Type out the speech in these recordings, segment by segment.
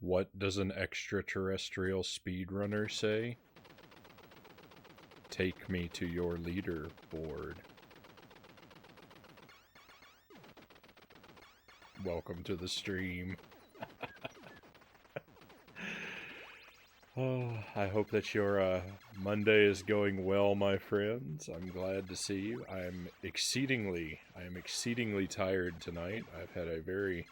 What does an extraterrestrial speedrunner say? Take me to your leaderboard. Welcome to the stream. Oh, I hope that your Monday is going well, my friends. I'm glad to see you. I am exceedingly tired tonight. I've had a very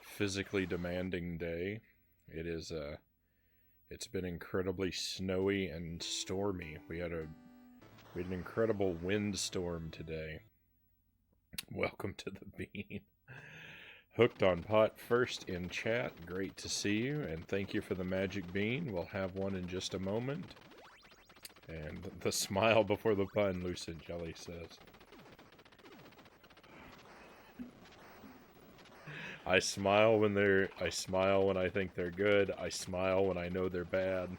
physically demanding day. It's been incredibly snowy and stormy. We had an incredible windstorm today. Welcome to the bean. Hooked on Pot first in chat. Great to see you, and thank you for the magic bean. We'll have one in just a moment. And the smile before the pun, Lucid Jelly says. I smile when I think they're good. I smile when I know they're bad.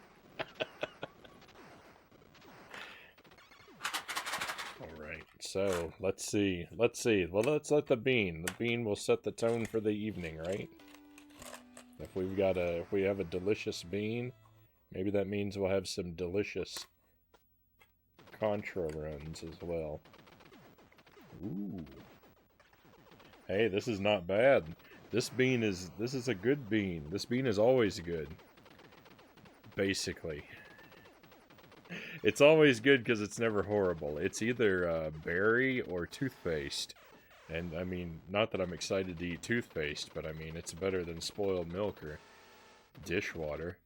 Alright, so let's see. Well, let's let the bean will set the tone for the evening, right? If we have a delicious bean, maybe that means we'll have some delicious Contra runs as well. Ooh. Hey, this is not bad. This is a good bean. This bean is always good. Basically. It's always good because it's never horrible. It's either berry or toothpaste. And, I mean, not that I'm excited to eat toothpaste, but, I mean, it's better than spoiled milk or dishwater.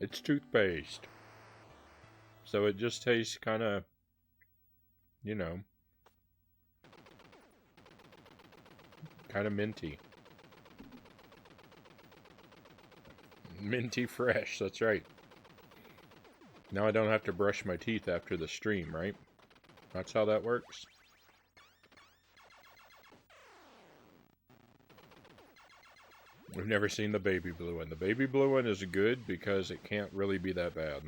It's toothpaste. So it just tastes kind of, you know, kind of minty. Minty fresh, that's right. Now I don't have to brush my teeth after the stream, right? That's how that works. We've never seen the baby blue one. The baby blue one is good because it can't really be that bad.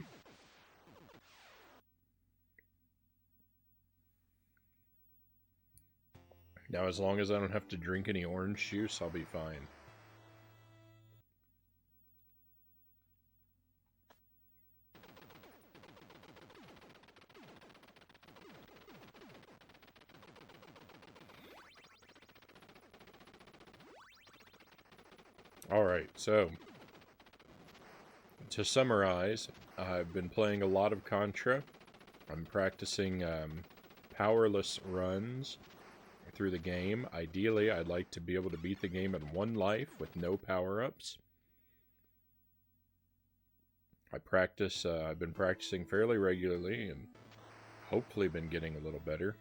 Now, as long as I don't have to drink any orange juice, I'll be fine. Alright, so, to summarize, I've been playing a lot of Contra. I'm practicing powerless runs through the game. Ideally, I'd like to be able to beat the game in one life with no power-ups. I've been practicing fairly regularly and hopefully been getting a little better.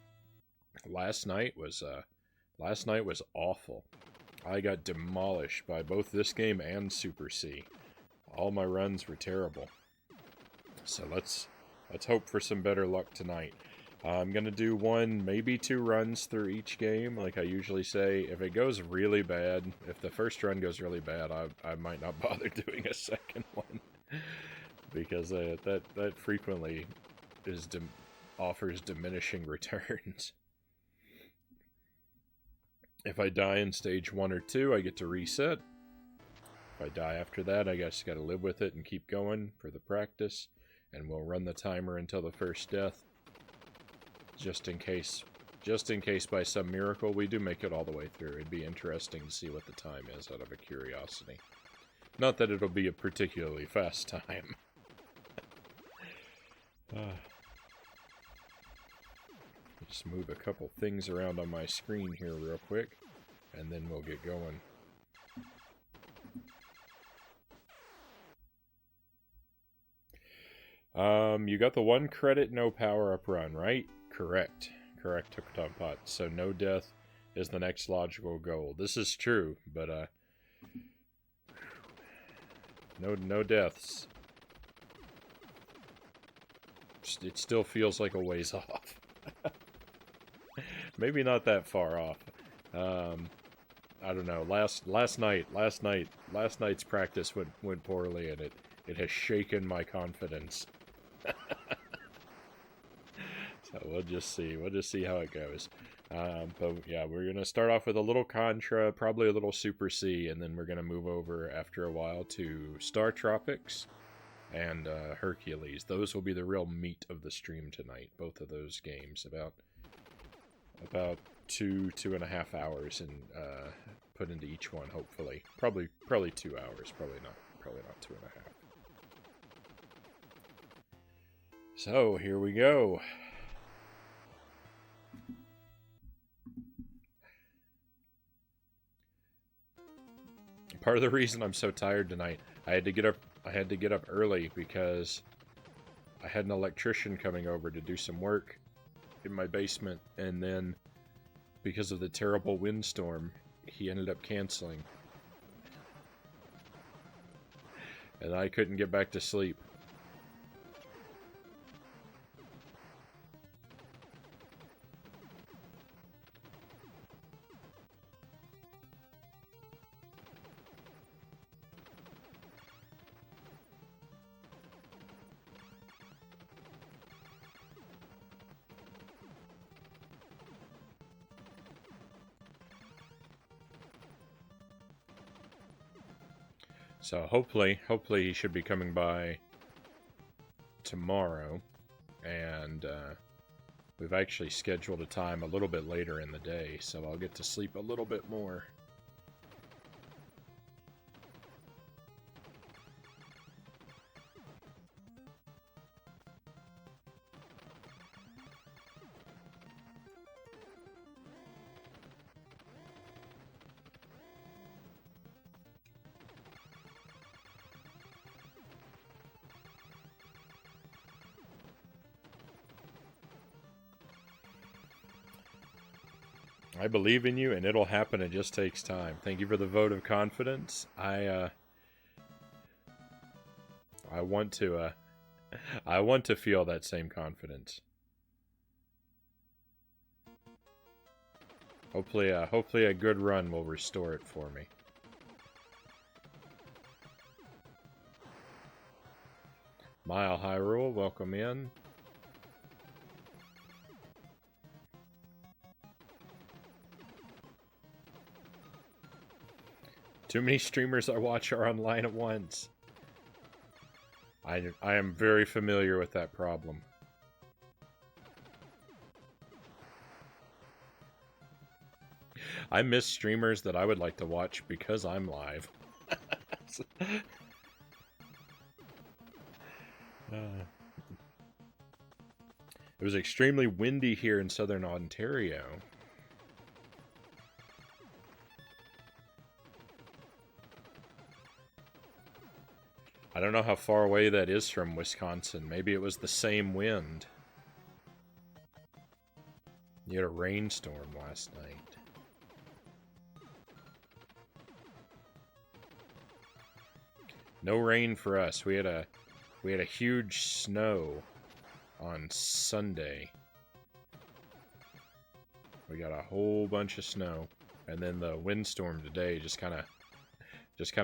Last night was awful. I got demolished by both this game and Super C. All my runs were terrible. So let's hope for some better luck tonight. I'm going to do one, maybe two runs through each game, like I usually say. If it goes really bad, if the first run goes really bad, I might not bother doing a second one. Because that frequently offers diminishing returns. If I die in stage 1 or 2, I get to reset. If I die after that, I guess gotta live with it and keep going for the practice. And we'll run the timer until the first death. Just in case by some miracle we do make it all the way through. It'd be interesting to see what the time is out of a curiosity. Not that it'll be a particularly fast time. Just move a couple things around on my screen here real quick, and then we'll get going. You got the 1 credit, no power-up run, right? Correct. Correct, Hooked on Pot. So no death is the next logical goal. This is true, but, no deaths. It still feels like a ways off. Maybe not that far off. I don't know. Last night's practice went poorly, and it has shaken my confidence. So we'll just see how it goes. But yeah, we're going to start off with a little Contra, probably a little Super C, and then we're going to move over after a while to Star Tropics and Hercules. Those will be the real meat of the stream tonight. Both of those games, about 2.5 hours, and put into each one. Hopefully, probably 2 hours. Probably not 2.5. So here we go. Part of the reason I'm so tired tonight, I had to get up early because I had an electrician coming over to do some work in my basement, and then because of the terrible windstorm, he ended up canceling. And I couldn't get back to sleep. So hopefully he should be coming by tomorrow, and we've actually scheduled a time a little bit later in the day, so I'll get to sleep a little bit more. I believe in you, and it'll happen. It just takes time. Thank you for the vote of confidence. I want to feel that same confidence. Hopefully a good run will restore it for me. Mile Hyrule, welcome in. Too many streamers I watch are online at once. I am very familiar with that problem. I miss streamers that I would like to watch because I'm live. It was extremely windy here in southern Ontario. I don't know how far away that is from Wisconsin. Maybe it was the same wind. You had a rainstorm last night. No rain for us. We had a huge snow on Sunday. We got a whole bunch of snow, and then the windstorm today just kind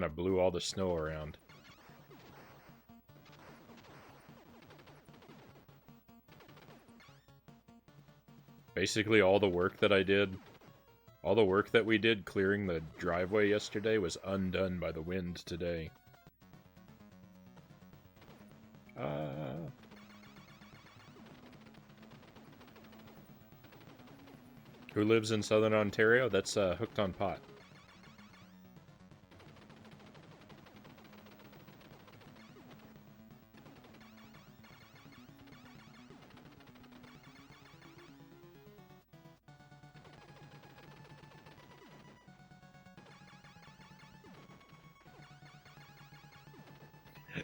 of blew all the snow around. Basically, all the work that we did clearing the driveway yesterday was undone by the wind today. Who lives in southern Ontario? That's Hooked on Pot.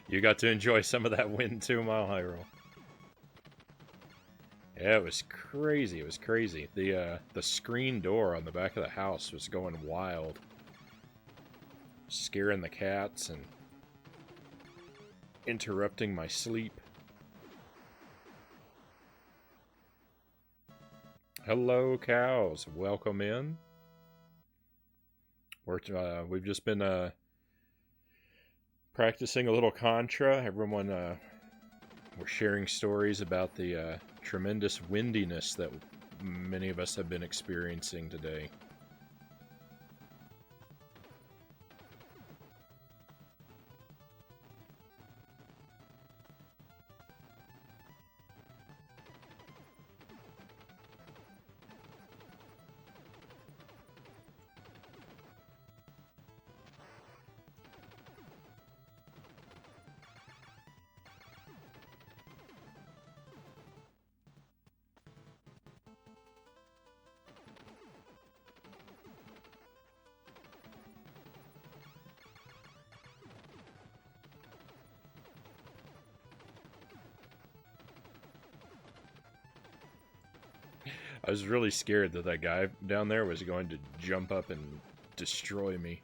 You got to enjoy some of that wind too, Mile Hyrule. Yeah, it was crazy. It was crazy. The screen door on the back of the house was going wild, scaring the cats and interrupting my sleep. Hello, cows. Welcome in. We've just been practicing a little Contra. Everyone, we're sharing stories about the tremendous windiness that many of us have been experiencing today. I was really scared that that guy down there was going to jump up and destroy me.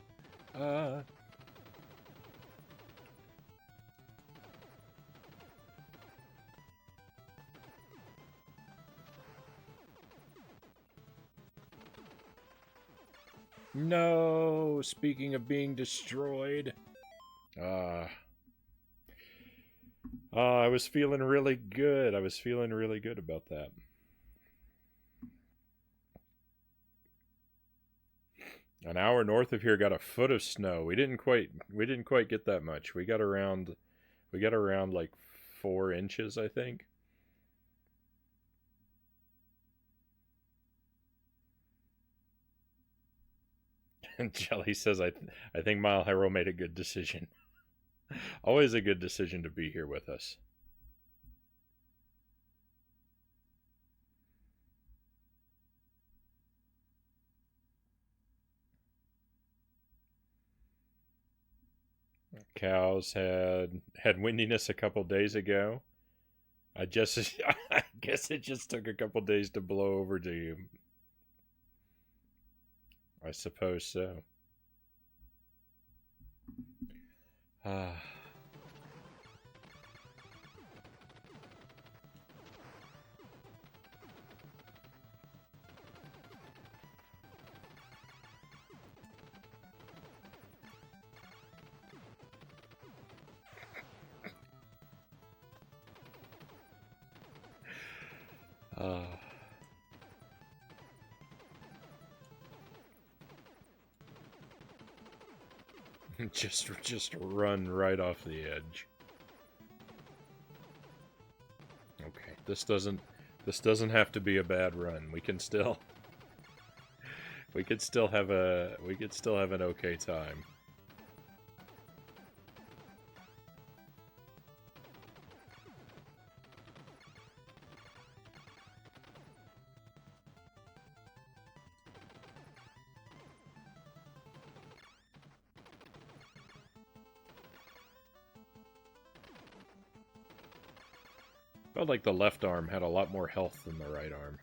No! Speaking of being destroyed. I was feeling really good. I was feeling really good about that. An hour north of here got a foot of snow. We didn't quite get that much. We got around like 4 inches, I think. And Jelly says, I think Mile Hero made a good decision. Always a good decision to be here with us. Cows had windiness a couple days ago. I guess it just took a couple days to blow over to you. I suppose so. Just run right off the edge. Okay, this doesn't have to be a bad run. We could still have an okay time. Felt like the left arm had a lot more health than the right arm.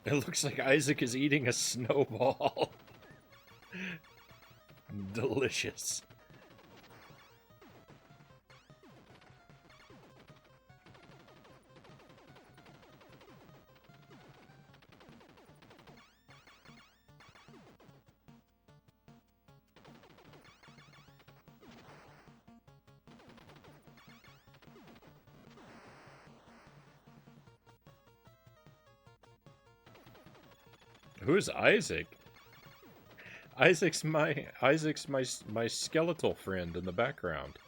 It looks like Isaac is eating a snowball. Delicious. Who's Isaac? Isaac's my skeletal friend in the background.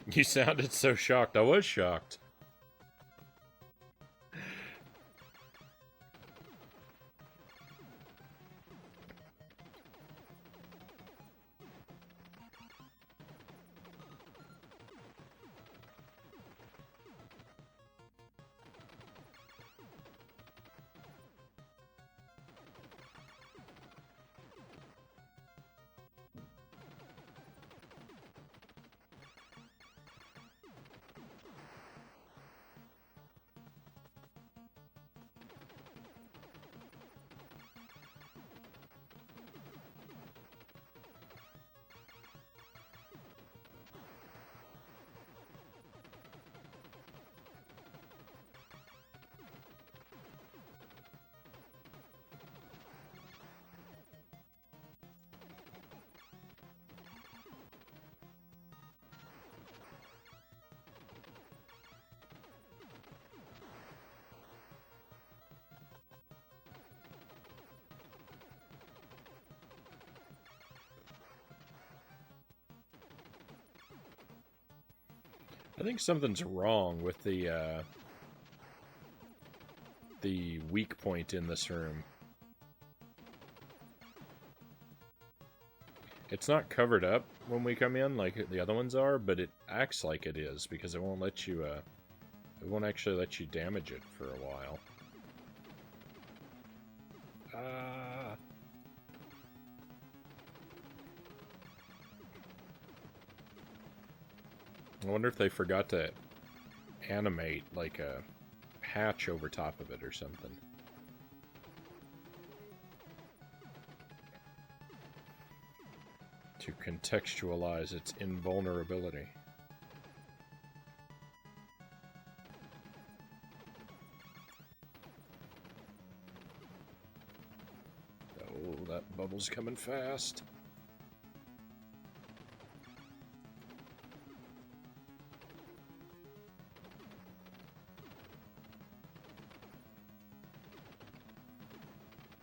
You sounded so shocked. I was shocked. I think something's wrong with the weak point in this room. It's not covered up when we come in like the other ones are, but it acts like it is because it won't let you, it won't actually let you damage it for a while. I wonder if they forgot to animate like a hatch over top of it or something. To contextualize its invulnerability. Oh, that bubble's coming fast.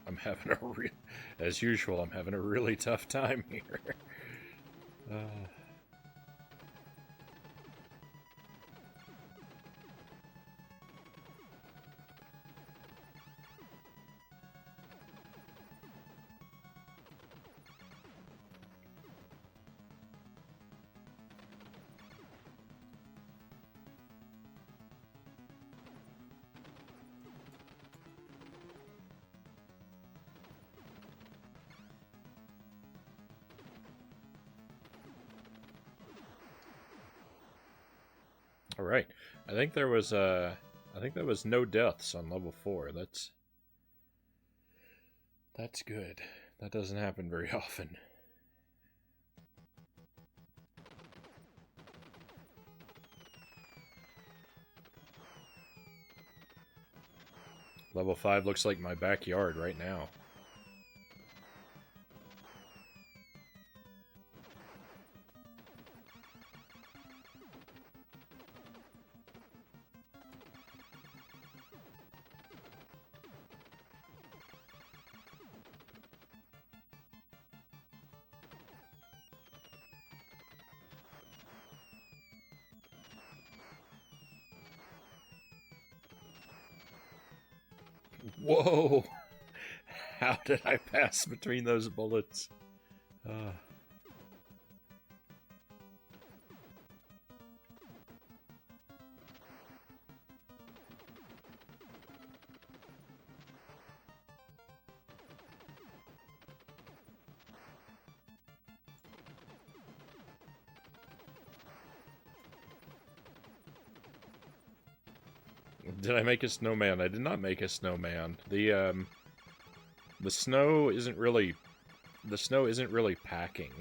I'm having as usual, I'm having a really tough time here. All right, I think there was no deaths on level 4. That's good. That doesn't happen very often. Level 5 looks like my backyard right now. Whoa! How did I pass between those bullets? Did I make a snowman? I did not make a snowman. The snow isn't really packing.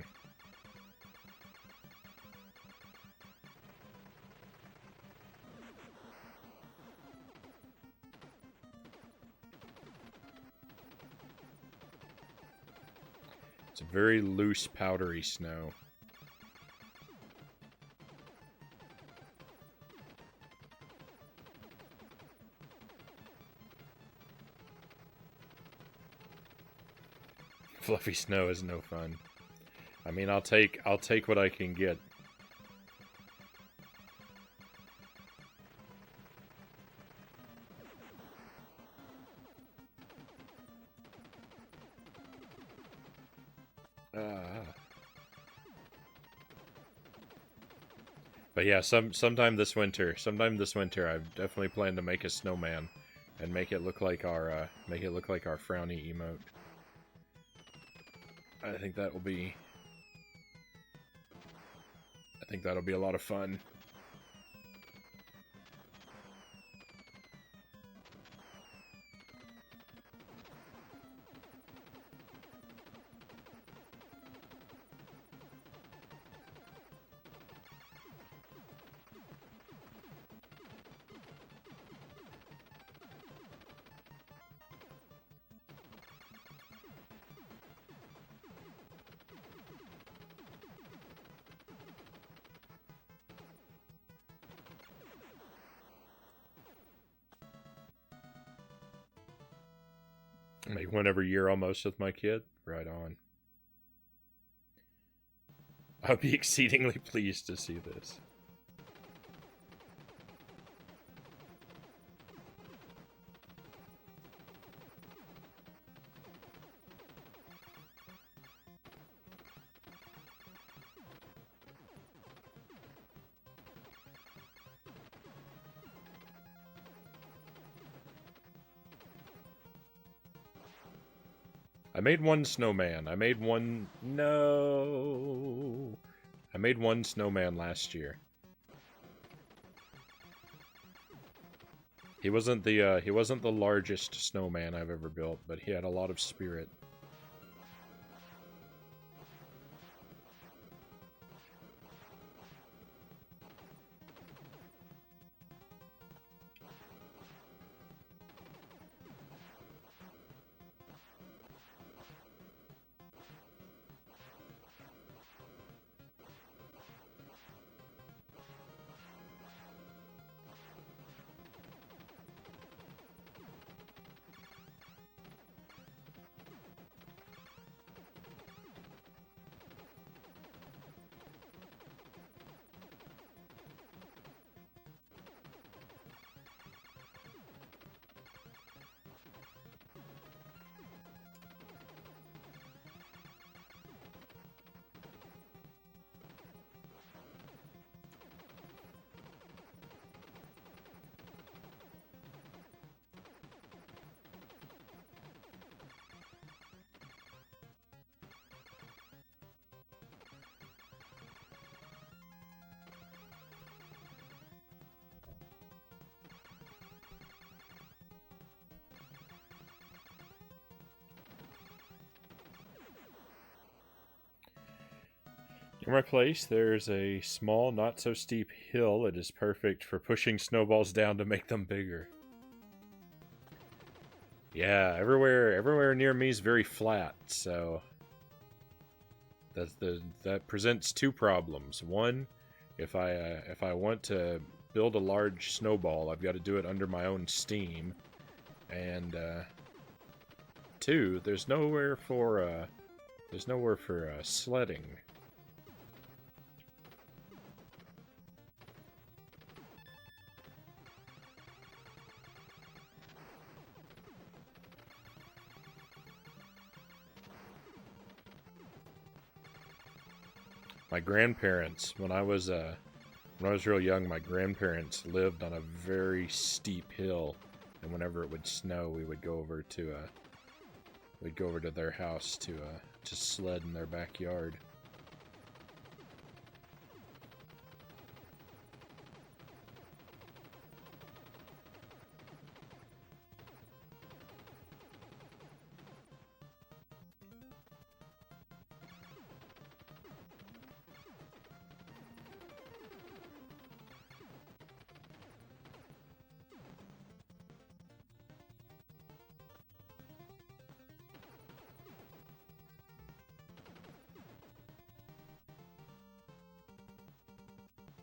It's a very loose, powdery snow. Fluffy snow is no fun. I mean, I'll take what I can get. But yeah, sometime this winter, I definitely plan to make a snowman and make it look like our Frownie emote. I think that'll be a lot of fun. Make one every year almost with my kid. Right on. I'll be exceedingly pleased to see this. I made one snowman. I made one... No! I made one snowman last year. He wasn't the largest snowman I've ever built, but he had a lot of spirit. In my place, there's a small, not-so-steep hill. It is perfect for pushing snowballs down to make them bigger. Yeah, everywhere near me is very flat, so that presents two problems. One, if I want to build a large snowball, I've got to do it under my own steam, and two, there's nowhere for sledding. My grandparents, when I was real young, my grandparents lived on a very steep hill, and whenever it would snow, we would go over to their house to sled in their backyard.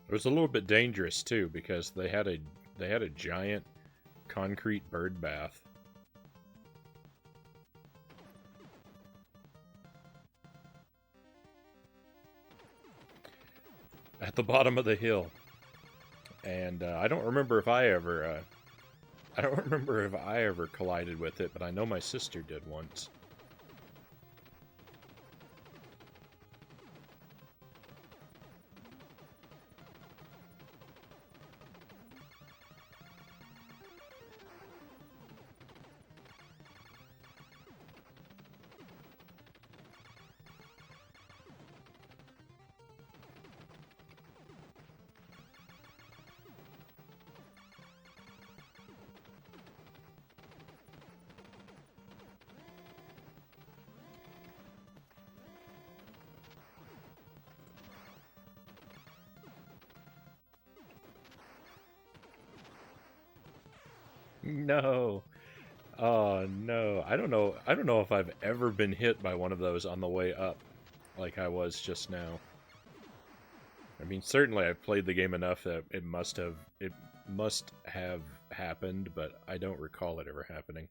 It was a little bit dangerous too because they had a giant concrete bird bath. At the bottom of the hill. And I don't remember if I ever collided with it, but I know my sister did once. No. Oh no. I don't know. I don't know if I've ever been hit by one of those on the way up, like I was just now. I mean, certainly I've played the game enough that it must have happened, but I don't recall it ever happening.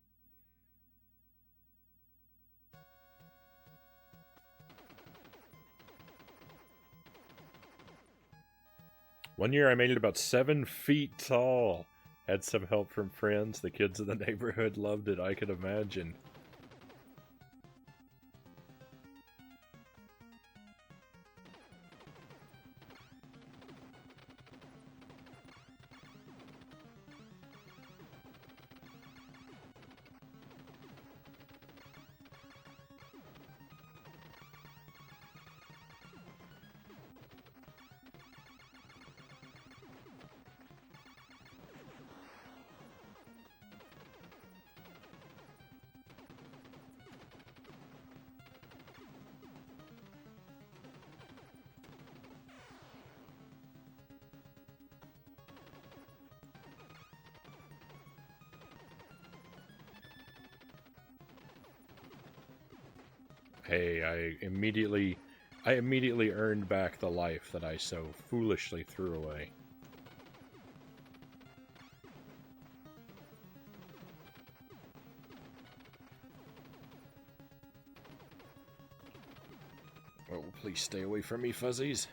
One year I made it about 7 feet tall. Had some help from friends. The kids in the neighborhood loved it, I could imagine. Hey, I immediately earned back the life that I so foolishly threw away. Oh, please stay away from me, fuzzies.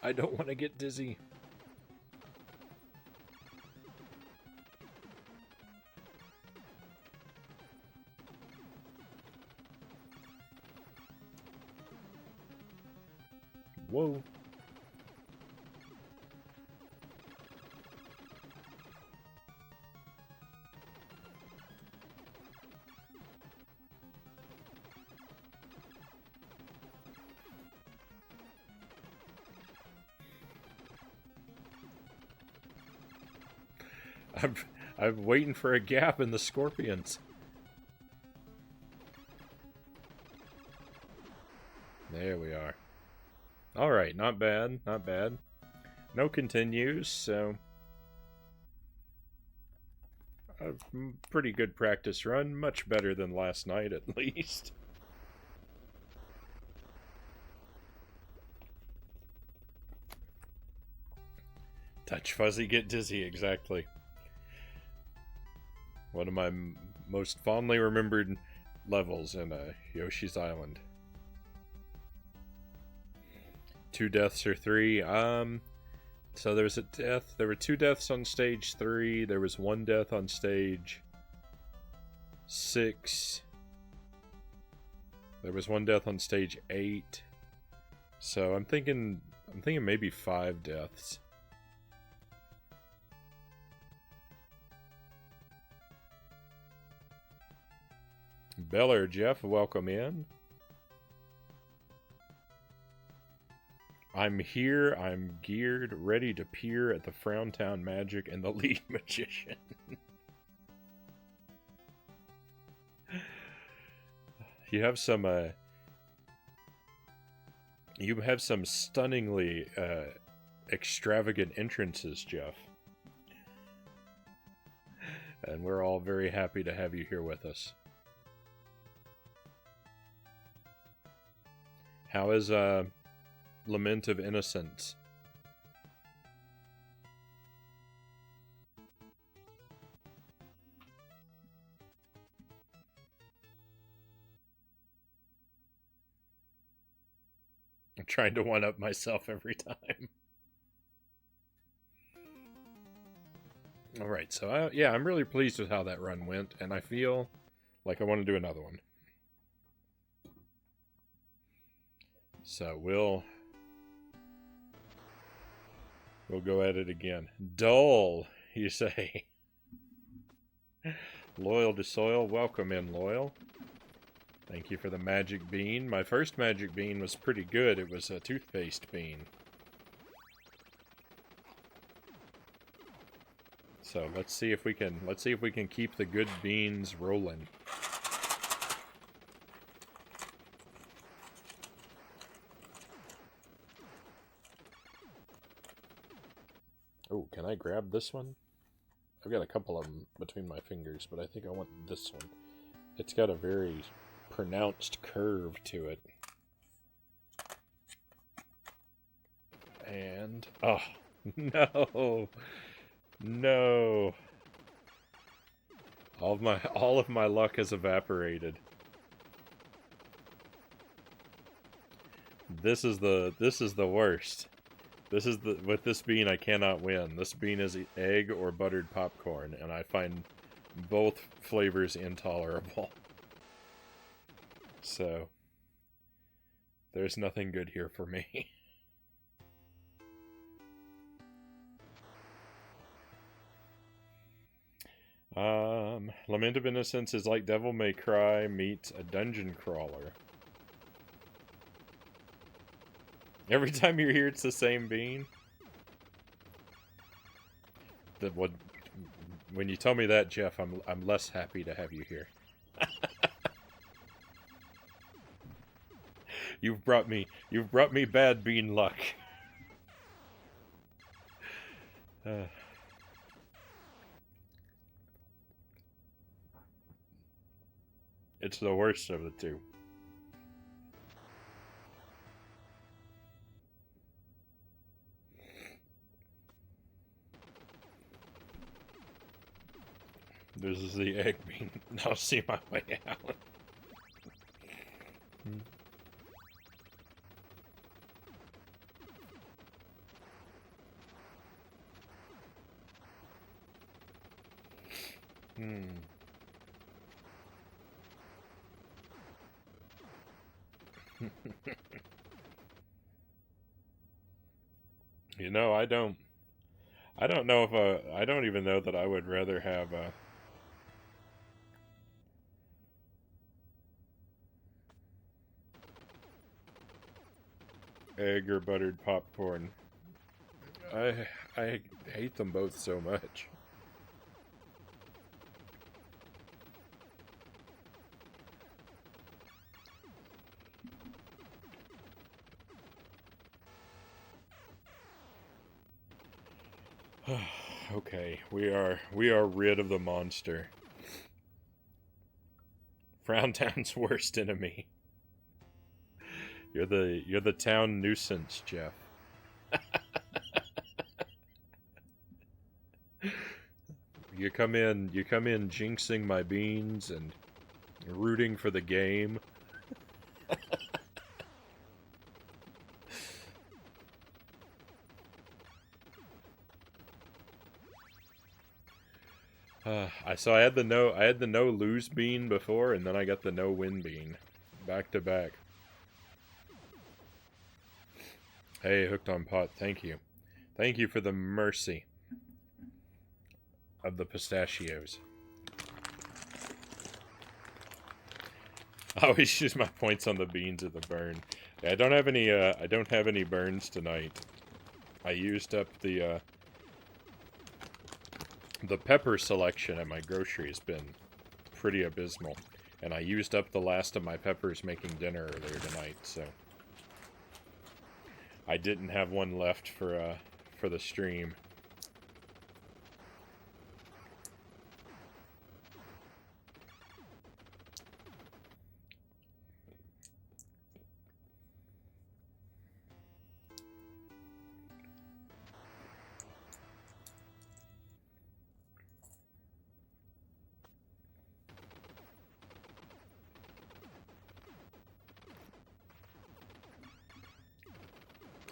I don't want to get dizzy. Whoa. I'm waiting for a gap in the scorpions. There we are. Alright, not bad, not bad. No continues, so... a pretty good practice run. Much better than last night, at least. Touch fuzzy, get dizzy, exactly. One of my most fondly remembered levels in Yoshi's Island. 2 deaths or 3. So there was a death. There were 2 deaths on stage 3. There was 1 death on stage 6. There was 1 death on stage 8. So I'm thinking maybe 5 deaths. Beller, Jeff, welcome in. I'm here, I'm geared, ready to peer at the Frowntown magic and the lead magician. You have some stunningly extravagant entrances, Jeff. And we're all very happy to have you here with us. How is Lament of Innocence? I'm trying to one-up myself every time. Alright, so yeah, I'm really pleased with how that run went, and I feel like I want to do another one. So we'll go at it again. Dull, you say. Loyal to Soil, welcome in, Loyal. Thank you for the magic bean. My first magic bean was pretty good. It was a toothpaste bean. So let's see if we can keep the good beans rolling. Oh, can I grab this one? I've got a couple of them between my fingers, but I think I want this one. It's got a very pronounced curve to it. And, oh, no, no. All of my luck has evaporated. This is the worst. With this bean I cannot win. This bean is egg or buttered popcorn, and I find both flavors intolerable. So there's nothing good here for me. Lament of Innocence is like Devil May Cry meets a dungeon crawler. Every time you're here, it's the same bean. When you tell me that, Jeff, I'm less happy to have you here. You've brought me bad bean luck. It's the worst of the two. This is the egg bean. Now see my way out. You know, I don't know if I don't even know that I would rather have egg or buttered popcorn. I hate them both so much. Okay, we are rid of the monster. Frowntown's worst enemy. You're the town nuisance, Jeff. You come in jinxing my beans and rooting for the game. I had the no lose bean before, and then I got the no win bean, back to back. Hey, Hooked on Pot, thank you for the mercy of the pistachios. I always use my points on the beans at the burn. Yeah, I don't have any burns tonight. I used up the pepper selection at my grocery has been pretty abysmal, and I used up the last of my peppers making dinner earlier tonight, so I didn't have one left for the stream.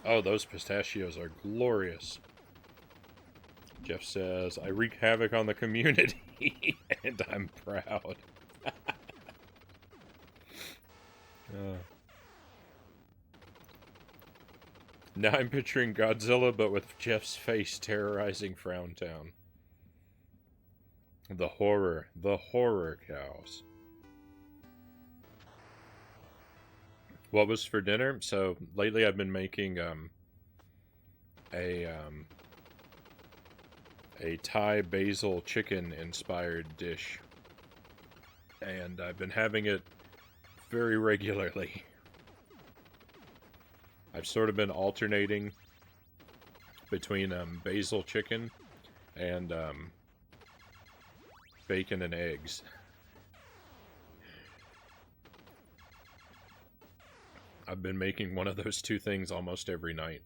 Oh, those pistachios are glorious. Jeff says, I wreak havoc on the community, and I'm proud. Now I'm picturing Godzilla, but with Jeff's face terrorizing Frowntown. The horror cows. What was for dinner? So lately I've been making a Thai basil chicken inspired dish, and I've been having it very regularly. I've sort of been alternating between basil chicken and bacon and eggs. I've been making one of those two things almost every night.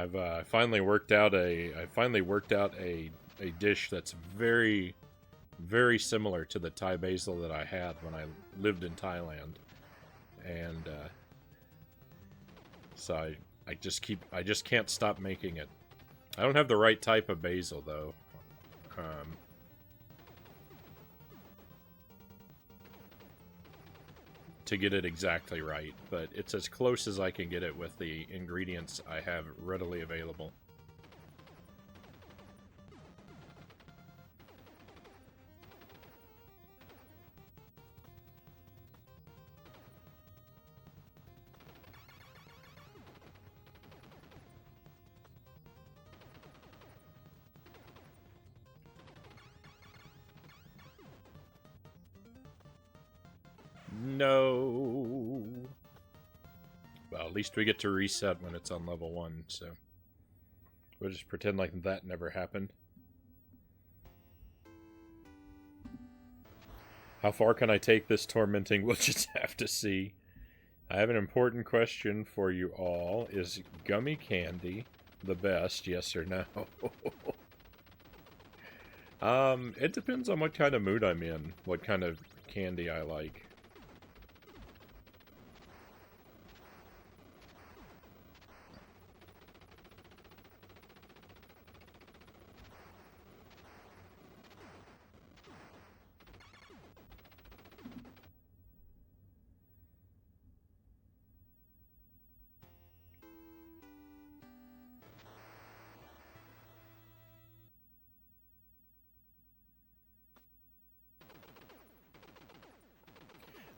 I've finally worked out a dish that's very, very similar to the Thai basil that I had when I lived in Thailand, and so I just can't stop making it. I don't have the right type of basil though. To get it exactly right, but it's as close as I can get it with the ingredients I have readily available. No. Well, at least we get to reset when it's on level 1, so we'll just pretend like that never happened. How far can I take this tormenting? We'll just have to see. I have an important question for you all. Is gummy candy the best, yes or no? It depends on what kind of mood I'm in, what kind of candy I like.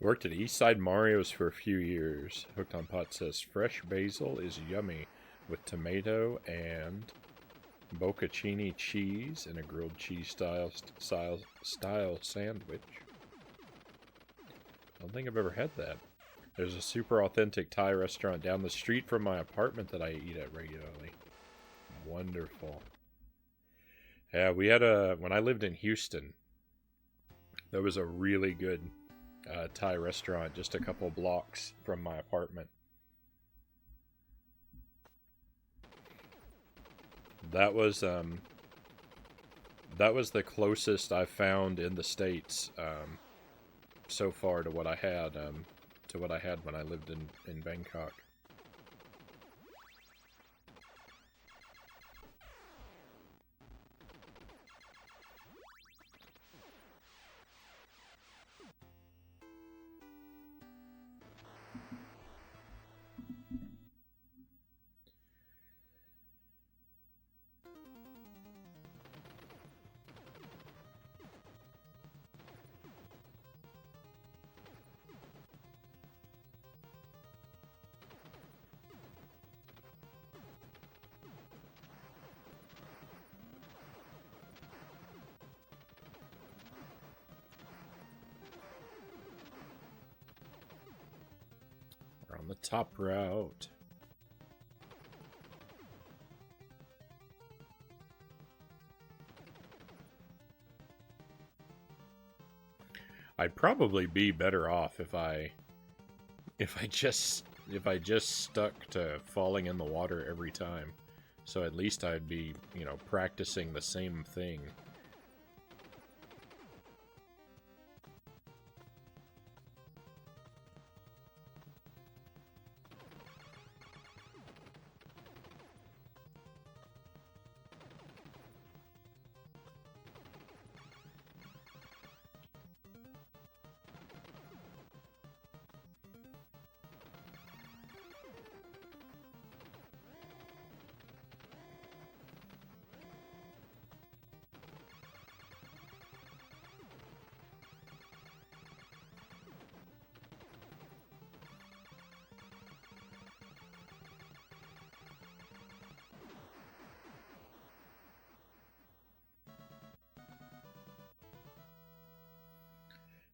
Worked at Eastside Mario's for a few years. Hooked on Pot says fresh basil is yummy with tomato and bocconcini cheese and a grilled cheese style sandwich. I don't think I've ever had that. There's a super authentic Thai restaurant down the street from my apartment that I eat at regularly. Wonderful. Yeah, we had when I lived in Houston, there was a really good Thai restaurant just a couple blocks from my apartment. That was the closest I've found in the States so far to what I had when I lived in Bangkok. We're on the top route. I'd probably be better off if I just stuck to falling in the water every time. So at least I'd be, practicing the same thing.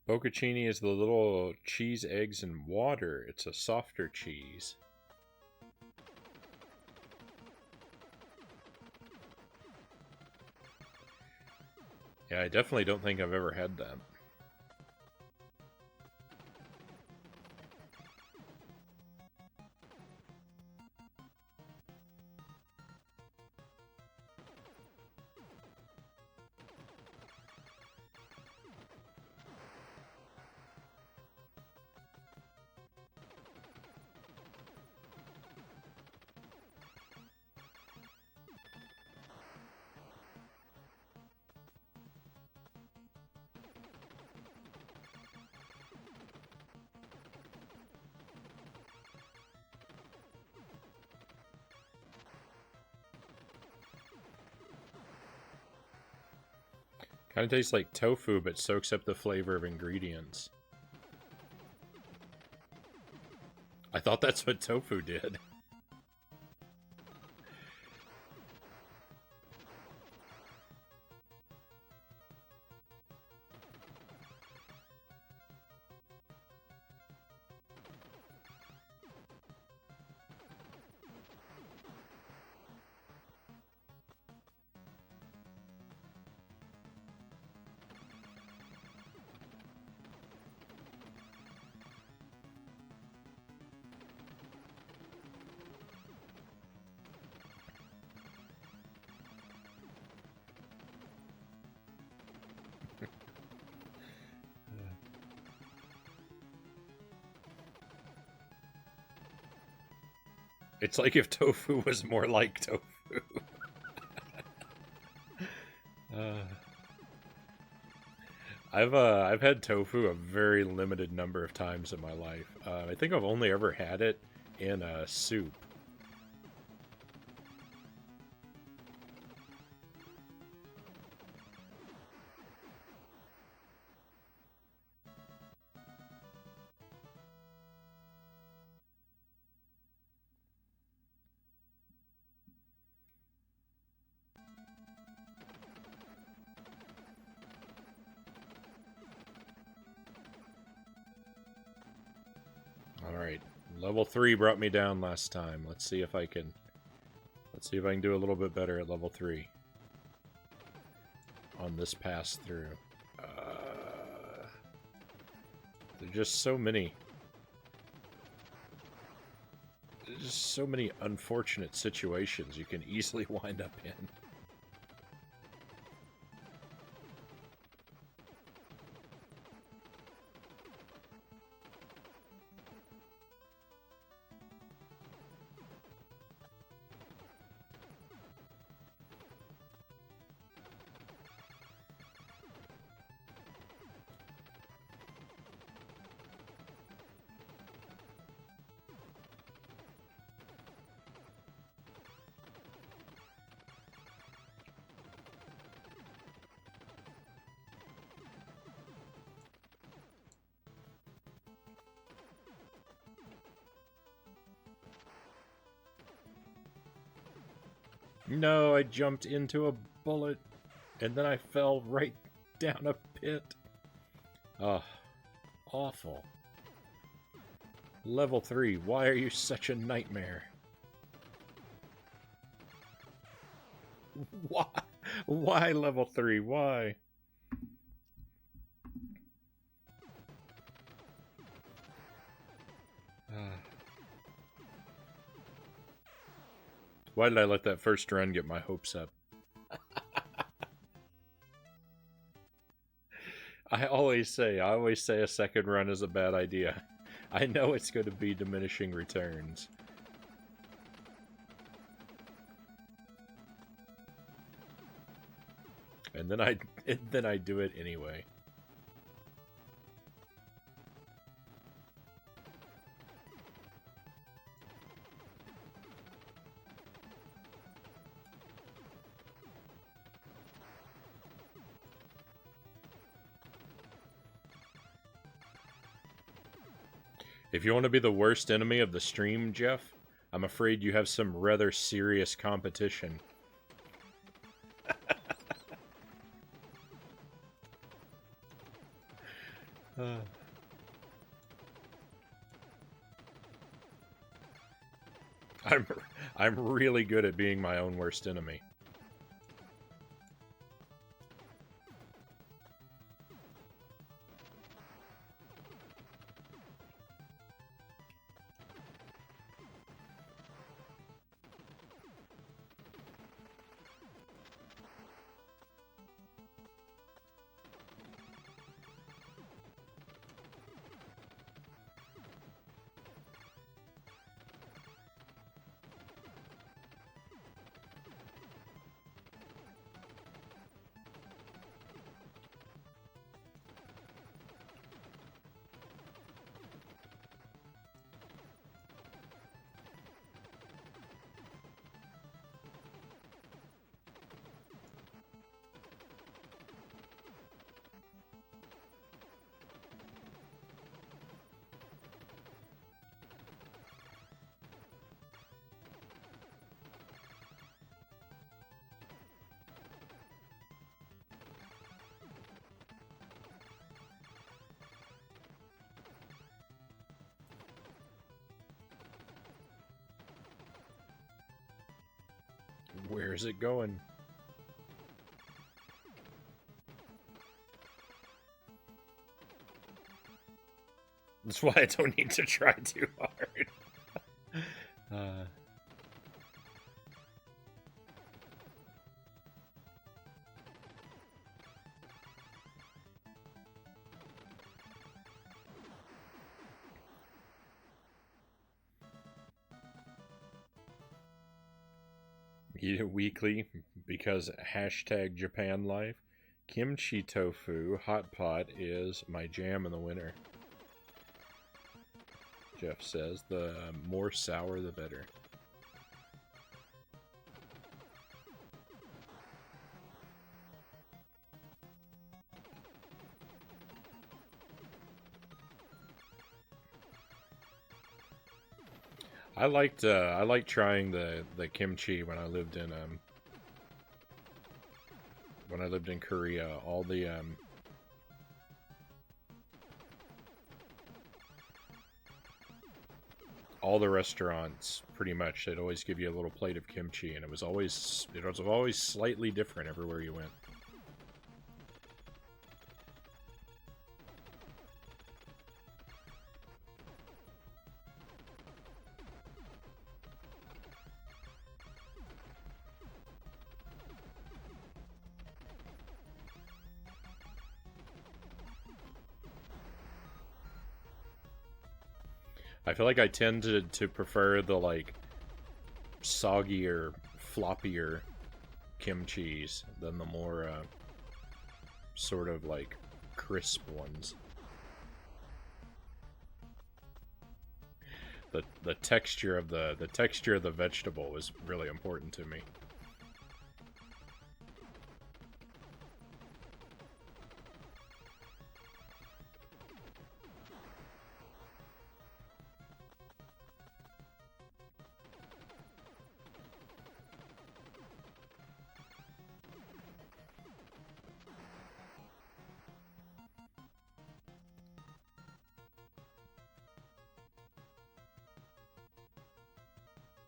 Bocconcini is the little cheese, eggs, and water. It's a softer cheese. Yeah, I definitely don't think I've ever had that. Kind of tastes like tofu, but soaks up the flavor of ingredients. I thought that's what tofu did. It's like if tofu was more like tofu. uh, I've had tofu a very limited number of times in my life. I think I've only ever had it in a soup. Alright. Level 3 brought me down last time. Let's see if I can do a little bit better at level 3. On this pass through. There's just so many. There's just so many unfortunate situations you can easily wind up in. No, I jumped into a bullet, and then I fell right down a pit. Ugh, awful. Level 3, why are you such a nightmare? Why? Why level 3? Why? Why did I let that first run get my hopes up? I always say a second run is a bad idea. I know it's going to be diminishing returns. And then I do it anyway. If you want to be the worst enemy of the stream, Jeff, I'm afraid you have some rather serious competition. Uh. I'm really good at being my own worst enemy. Where's it going? That's why I don't need to try too hard. Eat it weekly because hashtag Japan life. Kimchi tofu hot pot is my jam in the winter. Jeff says the more sour the better. I liked trying the kimchi when I lived in Korea. All the restaurants pretty much they'd always give you a little plate of kimchi, and it was always slightly different everywhere you went. I feel like I tend to prefer the, like, soggier, floppier kimchis than the more, sort of, like, crisp ones. The texture of the vegetable is really important to me.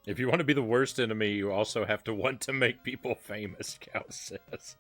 If you want to be the worst enemy, you also have to want to make people famous, Cal says.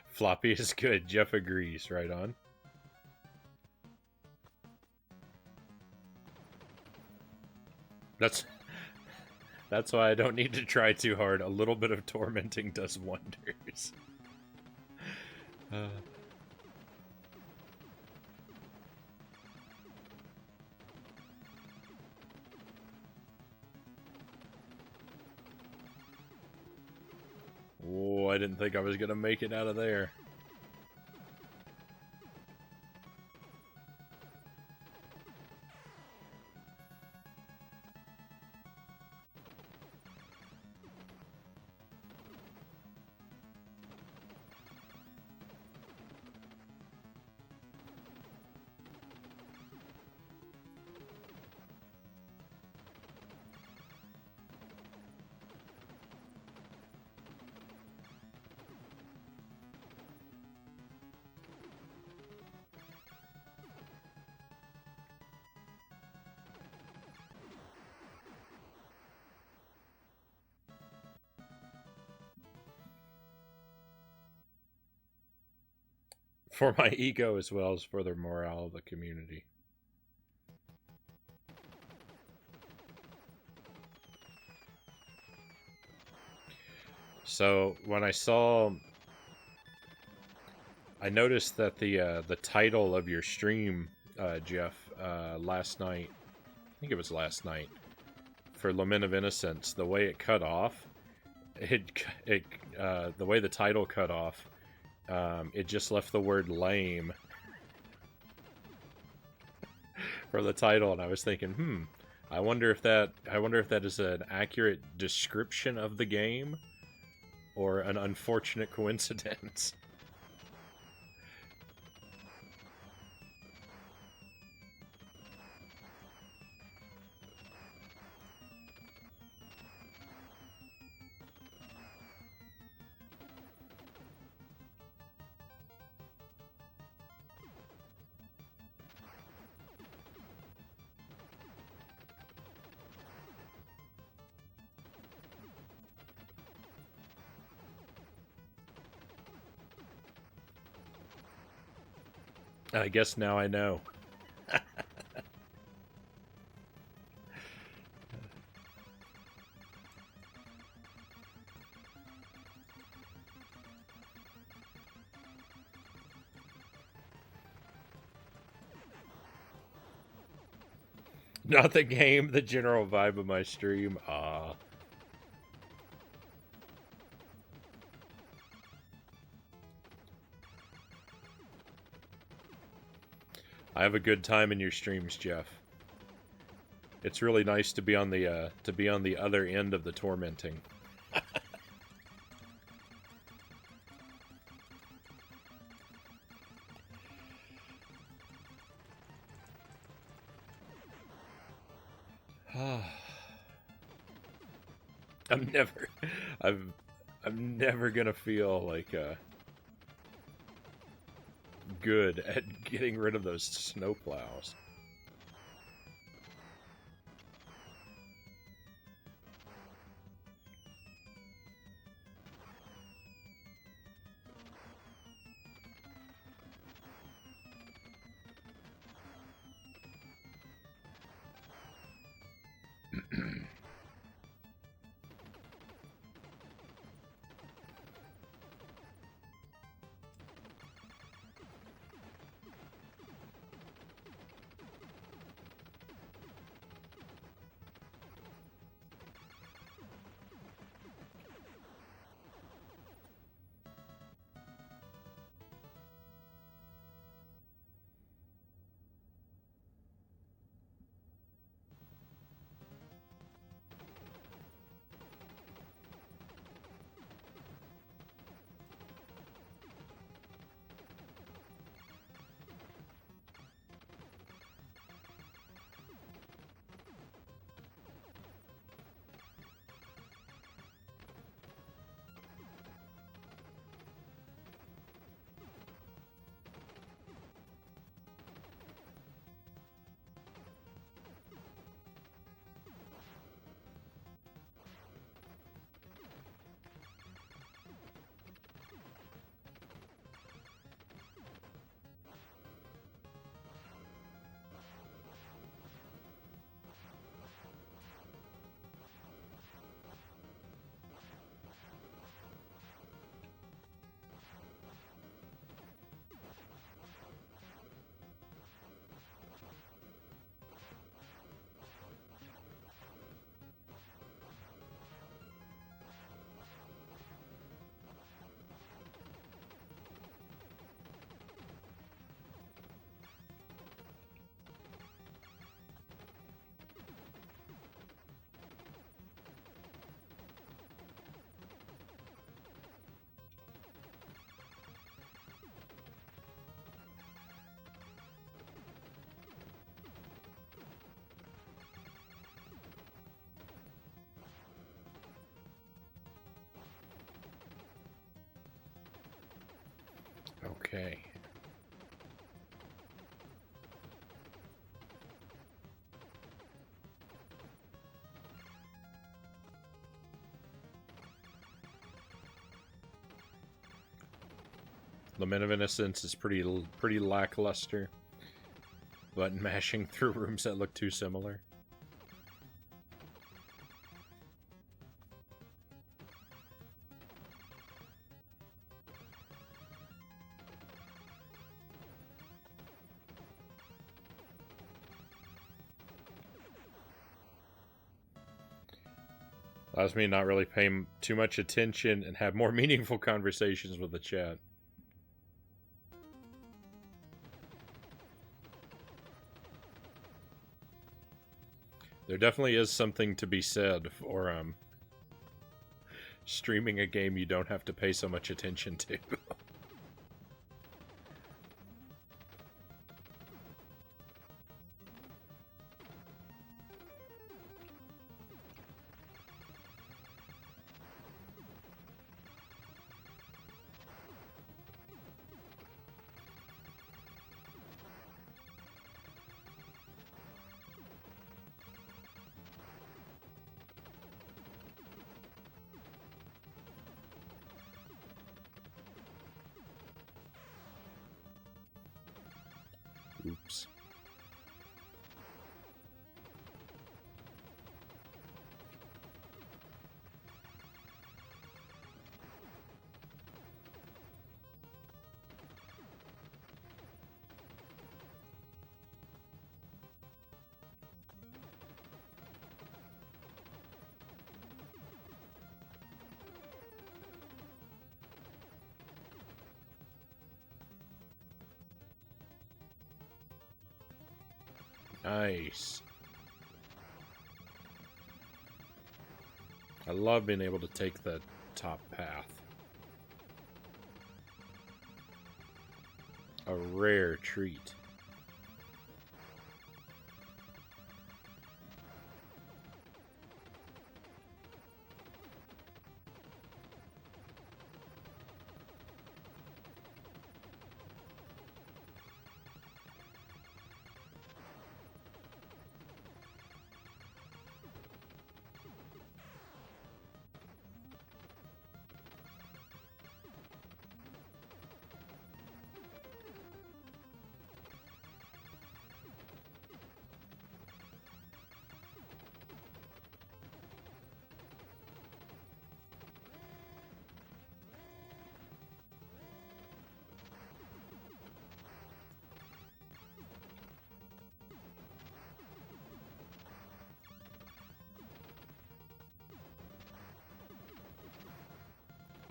Floppy is good. Jeff agrees. Right on. That's why I don't need to try too hard. A little bit of tormenting does wonders. I didn't think I was going to make it out of there. For my ego as well as for the morale of the community. So when I noticed that the title of your stream, Jeff, last night, I think it was last night, for Lament of Innocence, the way it cut off, the way the title cut off, it just left the word lame for the title, and I was thinking, I wonder if that is an accurate description of the game or an unfortunate coincidence. I guess now I know. Not the game, the general vibe of my stream. I have a good time in your streams, Jeff. It's really nice to be on the other end of the tormenting. I'm never gonna feel like good at getting rid of those snowplows. Okay. Lament of Innocence is pretty lackluster. Button mashing through rooms that look too similar. Allows me to not really pay too much attention and have more meaningful conversations with the chat. There definitely is something to be said for streaming a game you don't have to pay so much attention to. Oops. Nice. I love being able to take the top path. A rare treat.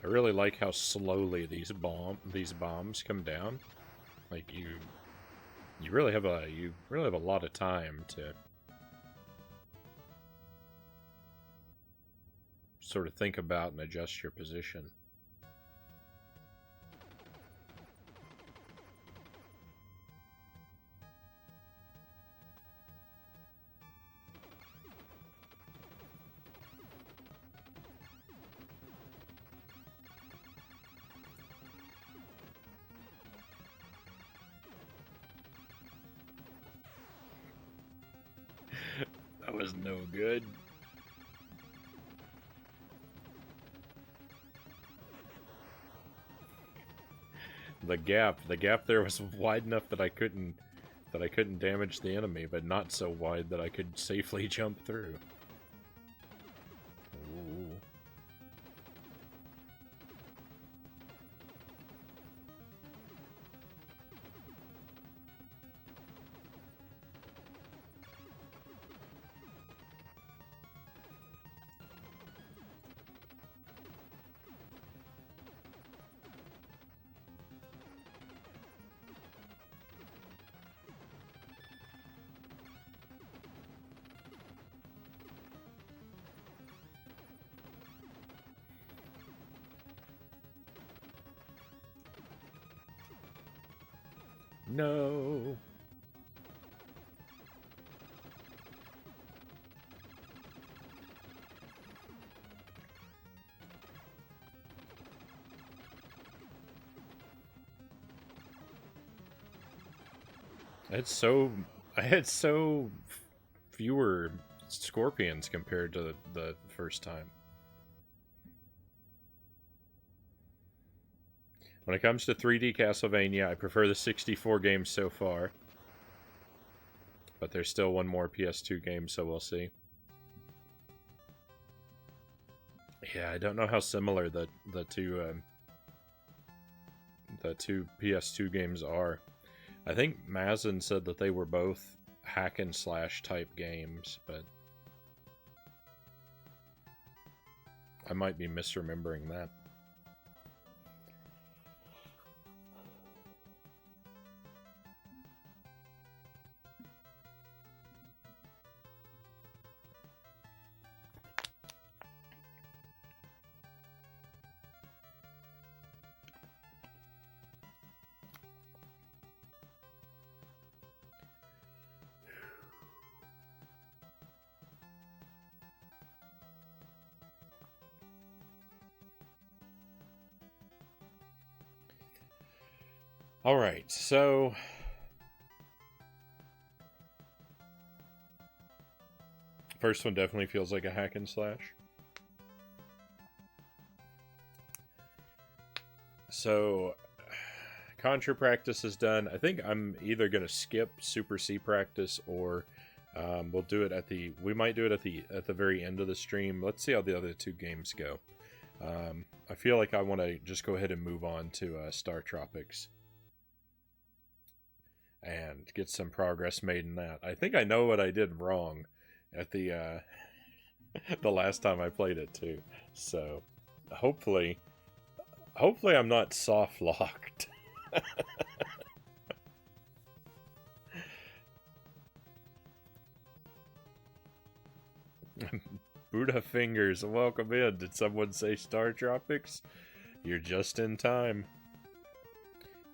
I really like how slowly these bombs come down. Like you really have a lot of time to sort of think about and adjust your position. That was no good. The gap there was wide enough that I couldn't damage the enemy, but not so wide that I could safely jump through. Ooh. No. I had so fewer scorpions compared to the first time. When it comes to 3D Castlevania, I prefer the 64 games so far. But there's still one more PS2 game, so we'll see. Yeah, I don't know how similar the two PS2 games are. I think Mazin said that they were both hack and slash type games, but I might be misremembering that. Alright, so first one definitely feels like a hack and slash. So Contra practice is done. I think I'm either gonna skip Super C practice or we'll do it we might do it at the very end of the stream. Let's see how the other two games go. I feel like I want to just go ahead and move on to Star Tropics and get some progress made in that. I think I know what I did wrong at the the last time I played it too. So hopefully I'm not soft locked. Buddha Fingers, welcome in. Did someone say Star Tropics? You're just in time.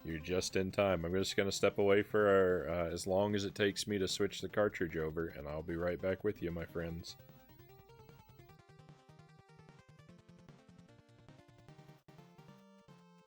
You're just in time. I'm just going to step away for as long as it takes me to switch the cartridge over, and I'll be right back with you, my friends.